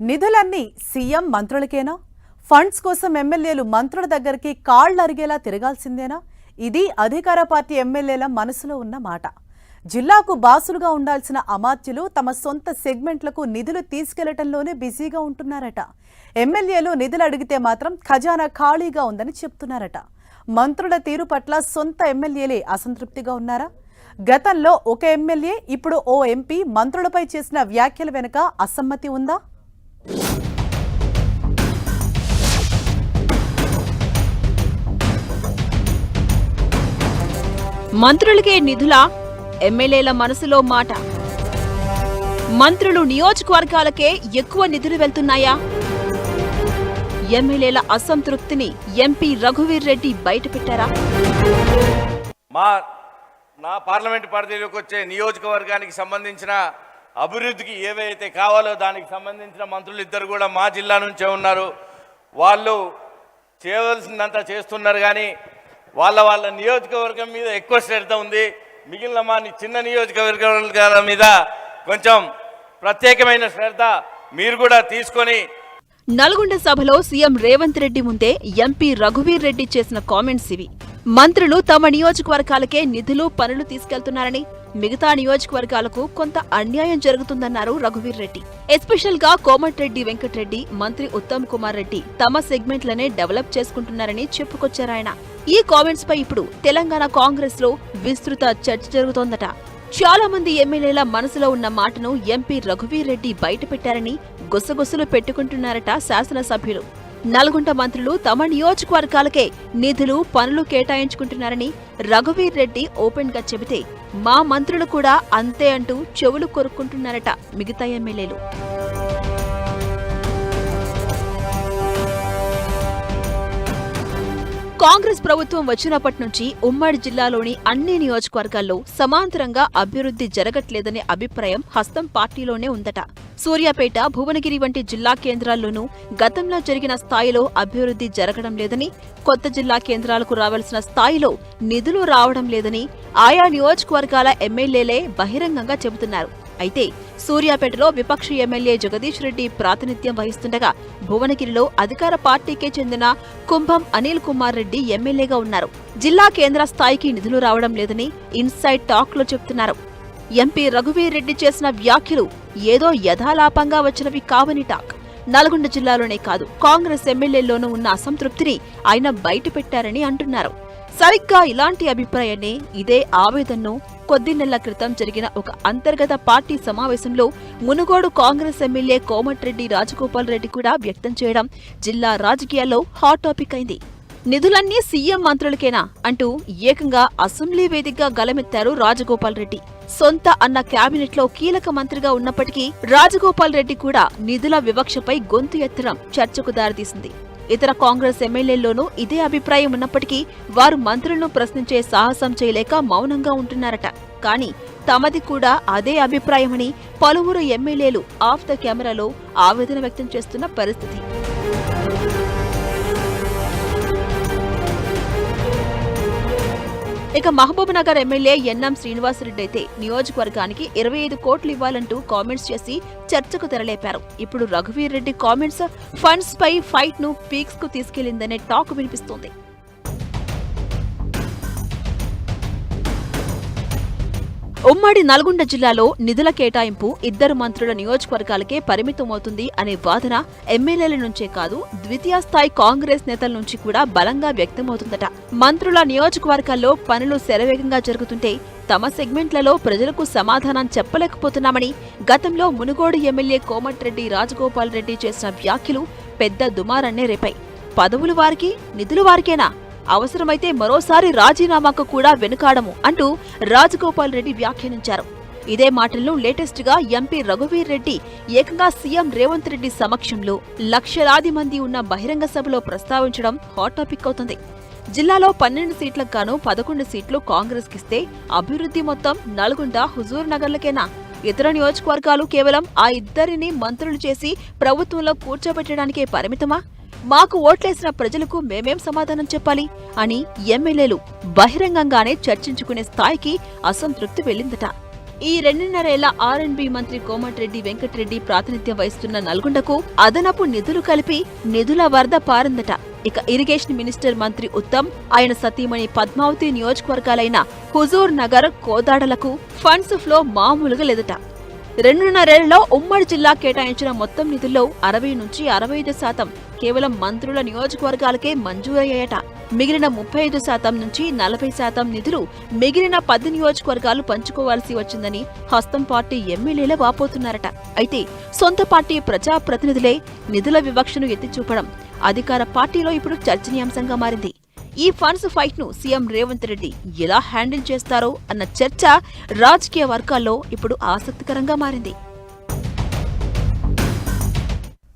నిధులన్నీ CM మంత్రులకేనా? Funds కోసం ఎమ్మెల్యేలు మంత్రుల దగ్గరికి కాళ్ళు అరిగేలా తిరగాల్సిందేనా? ఇది అధికార పార్టీ ఎమ్మెల్యేల మనసులో ఉన్న మాట. జిల్లాకు బాసులుగా ఉండాల్సిన అమాత్యులు తమ సొంత సెగ్మెంట్లకు నిధులు తీసుకెళ్లటంలోనే బిజీగా ఉంటున్నారట. ఎమ్మెల్యేలు నిధులు అడిగితే మాత్రం ఖజానా ఖాళీగా ఉందని చెప్తున్నారట. మంత్రుల తీరు పట్ల సొంత ఎమ్మెల్యేలే అసంతృప్తిగా ఉన్నారా? గతంలో ఒక ఎమ్మెల్యే, ఇప్పుడు ఓ ఎంపీ మంత్రులపై చేసిన వ్యాఖ్యల వెనుక అసమ్మతి ఉందా? మంత్రులకే నిధులా? ఎమ్మెల్యేల మనసులో మాట. మంత్రులు నియోజకవర్గాలకే ఎక్కువ నిధులు వెళ్తున్నాయా? ఎమ్మెల్యేల అసంతృప్తిని ఎంపీ రఘువీర్ రెడ్డి బయటపెట్టారా? నా పార్లమెంట్ పరిధిలోకి వచ్చే నియోజకవర్గానికి సంబంధించిన అభివృద్ధికి ఏవైతే కావాలో దానికి సంబంధించిన మంత్రులు ఇద్దరు కూడా మా జిల్లా నుంచే ఉన్నారు. వాళ్ళు చేయవలసిందంతా చేస్తున్నారు, కానీ వాళ్ళ నియోజకవర్గం మీద ఎక్కువ శ్రద్ధ ఉంది. మిగిలిన మా చిన్న నియోజకవర్గాల మీద కొంచెం ప్రత్యేకమైన శ్రద్ధ మీరు కూడా తీసుకొని. నల్గొండ సభలో సీఎం రేవంత్ రెడ్డి ముందే ఎంపీ రఘువీర్ రెడ్డి చేసిన కామెంట్స్ ఇవి. మంత్రులు తమ నియోజకవర్గాలకే నిధులు, పనులు తీసుకెళ్తున్నారని, మిగతా నియోజకవర్గాలకు కొంత అన్యాయం జరుగుతుందన్నారు రఘువీర్ రెడ్డి. ఎస్పెషల్ గా కోమటిరెడ్డి వెంకటరెడ్డి, మంత్రి ఉత్తమ్ కుమార్ రెడ్డి తమ సెగ్మెంట్లనే డెవలప్ చేసుకుంటున్నారని చెప్పుకొచ్చారాయన. ఈ కామెంట్స్ పై ఇప్పుడు తెలంగాణ కాంగ్రెస్ లో విస్తృత చర్చ జరుగుతోందట. చాలా మంది ఎమ్మెల్యేల మనసులో ఉన్న మాటను ఎంపీ రఘువీర్ రెడ్డి బయటపెట్టారని గుసగుసలు పెట్టుకుంటున్నారట శాసనసభ్యులు. నల్గొండ మంత్రులు తమ నియోజకవర్గాలకే నిధులు, పనులు కేటాయించుకుంటున్నారని రఘువీర్ రెడ్డి ఓపెన్ గా చెబితే, మా మంత్రులు కూడా అంతే అంటూ చెవులు కొరుక్కుంటున్నారట మిగతా ఎమ్మెల్యేలు. కాంగ్రెస్ ప్రభుత్వం వచ్చినప్పటి నుంచి ఉమ్మడి జిల్లాలోని అన్ని నియోజకవర్గాల్లో సమాంతరంగా అభివృద్ధి జరగట్లేదనే అభిప్రాయం హస్తం పార్టీలోనే ఉందట. సూర్యాపేట, భువనగిరి వంటి జిల్లా కేంద్రాల్లోనూ గతంలో జరిగిన స్థాయిలో అభివృద్ధి జరగడం లేదని, కొత్త జిల్లా కేంద్రాలకు రావాల్సిన స్థాయిలో నిధులు రావడం లేదని ఆయా నియోజకవర్గాల ఎమ్మెల్యేలే బహిరంగంగా చెబుతున్నారు. అయితే సూర్యాపేటలో విపక్ష ఎమ్మెల్యే జగదీష్ రెడ్డి ప్రాతినిధ్యం వహిస్తుండగా, భువనగిరిలో అధికార పార్టీకే చెందిన కుంభం అనిల్ కుమార్ రెడ్డి ఎమ్మెల్యేగా ఉన్నారు. జిల్లా కేంద్ర స్థాయికి నిధులు రావడం లేదని ఇన్సైడ్ టాక్ లో చెబుతున్నారు. ఎంపీ రఘువీర్ రెడ్డి చేసిన వ్యాఖ్యలు ఏదో యథాలాపంగా వచ్చినవి కావని టాక్. నల్గొండ జిల్లాలోనే కాదు, కాంగ్రెస్ ఎమ్మెల్యేల్లోనూ ఉన్న అసంతృప్తిని ఆయన బయటపెట్టారని అంటున్నారు. సరిగ్గా ఇలాంటి అభిప్రాయాన్ని, ఇదే ఆవేదనను కొద్ది నెలల క్రితం జరిగిన ఒక అంతర్గత పార్టీ సమావేశంలో మునుగోడు కాంగ్రెస్ ఎమ్మెల్యే కోమటిరెడ్డి రాజగోపాల్ రెడ్డి కూడా వ్యక్తం చేయడం జిల్లా రాజకీయాల్లో హాట్ టాపిక్ అయింది. నిధులన్నీ సీఎం మంత్రులకేనా అంటూ ఏకంగా అసెంబ్లీ వేదికగా గలమెత్తారు రాజగోపాల్ రెడ్డి. సొంత అన్న కేబినెట్ లో కీలక మంత్రిగా ఉన్నప్పటికీ రాజగోపాల్ రెడ్డి కూడా నిధుల వివక్షపై గొంతు ఎత్తడం చర్చకు దారితీసింది. ఇతర కాంగ్రెస్ ఎమ్మెల్యేల్లోనూ ఇదే అభిప్రాయం ఉన్నప్పటికీ వారు మంత్రులను ప్రశ్నించే సాహసం చేయలేక మౌనంగా ఉంటున్నారట. కానీ తమది కూడా అదే అభిప్రాయమని పలువురు ఎమ్మెల్యేలు ఆఫ్ ద కెమెరాలో ఆవేదన వ్యక్తం చేస్తున్న పరిస్థితి. ఇక మహబూబ్ నగర్ ఎమ్మెల్యే ఎన్ఎం శ్రీనివాసరెడ్డి అయితే నియోజకవర్గానికి 25 కోట్లు ఇవ్వాలంటూ కామెంట్స్ చేసి చర్చకు తెరలేపారు. ఇప్పుడు రఘువీర్ రెడ్డి కామెంట్స్ ఫండ్స్ పై ఫైట్ ను పీక్స్ కు తీసుకెళ్లిందనే టాక్ వినిపిస్తోంది. ఉమ్మడి నల్గొండ జిల్లాలో నిధుల కేటాయింపు ఇద్దరు మంత్రుల నియోజకవర్గాలకే పరిమితమవుతుంది అనే వాదన ఎమ్మెల్యేల నుంచే కాదు, ద్వితీయ స్థాయి కాంగ్రెస్ నేతల నుంచి కూడా బలంగా వ్యక్తమవుతుందట. మంత్రుల నియోజకవర్గాల్లో పనులు శరవేగంగా జరుగుతుంటే తమ సెగ్మెంట్లలో ప్రజలకు సమాధానం చెప్పలేకపోతున్నామని గతంలో మునుగోడు ఎమ్మెల్యే కోమటిరెడ్డి రాజగోపాల్ రెడ్డి చేసిన వ్యాఖ్యలు పెద్ద దుమారాన్నే రేపాయి. పదవులు వారికి, నిధులు వారికేనా? అవసరమైతే మరోసారి రాజీనామాకు కూడా వెనుకాడము అంటూ రాజగోపాల్ రెడ్డి వ్యాఖ్యానించారు. ఇదే మాటలను లేటెస్ట్ గా ఎంపీ రఘువీర్ రెడ్డి ఏకంగా సీఎం రేవంత్ రెడ్డి సమక్షంలో లక్షలాది మంది ఉన్న బహిరంగ సభలో ప్రస్తావించడం హాట్ టాపిక్ అవుతుంది. జిల్లాలో 12 సీట్లకు గాను 11 సీట్లు కాంగ్రెస్ కిస్తే అభివృద్ధి మొత్తం నల్గొండ, హుజూర్ నగర్లకేనా? ఇతర నియోజకవర్గాలు కేవలం ఆ ఇద్దరిని మంత్రులు చేసి ప్రభుత్వంలో కూర్చోబెట్టడానికే పరిమితమా? మాకు ఓట్లేసిన ప్రజలకు మేమేం సమాధానం చెప్పాలి అని ఎమ్మెల్యేలు బహిరంగంగానే చర్చించుకునే స్థాయికి అసంతృప్తి వెళ్లిందట. ఈ 2.5 ఏళ్ల R&B మంత్రి కోమటిరెడ్డి వెంకటరెడ్డి ప్రాతినిధ్యం వహిస్తున్న నల్గొండకు అదనపు నిధులు కలిపి నిధుల వరద పారిందట. ఇక ఇరిగేషన్ మినిస్టర్ మంత్రి ఉత్తమ్, ఆయన సతీమణి పద్మావతి నియోజకవర్గాలైన హుజూర్ నగర్, కోదాడలకు ఫండ్స్ ఫ్లో మామూలుగా లేదట. 2.5 ఏళ్లలో ఉమ్మడి జిల్లా కేటాయించిన మొత్తం నిధుల్లో 60 నుంచి 65% కేవలం మంత్రుల నియోజకవర్గాలకే మంజూరయ్యాయట. మిగిలిన 35% నుంచి 40% నిధులు మిగిలిన 10 నియోజకవర్గాలు పంచుకోవాల్సి వచ్చిందని హస్తం పార్టీ ఎమ్మెల్యేలే వాపోతున్నారట. అయితే సొంత పార్టీ ప్రజాప్రతినిధులే నిధుల వివక్షను ఎత్తిచూపడం అధికార పార్టీలో ఇప్పుడు చర్చనీయాంశంగా మారింది. ఈ ఫండ్స్ ఫైట్ ను సీఎం రేవంత్ రెడ్డి ఎలా హ్యాండిల్ చేస్తారో అన్న చర్చ రాజకీయ వర్గాల్లో ఇప్పుడు ఆసక్తికరంగా మారింది.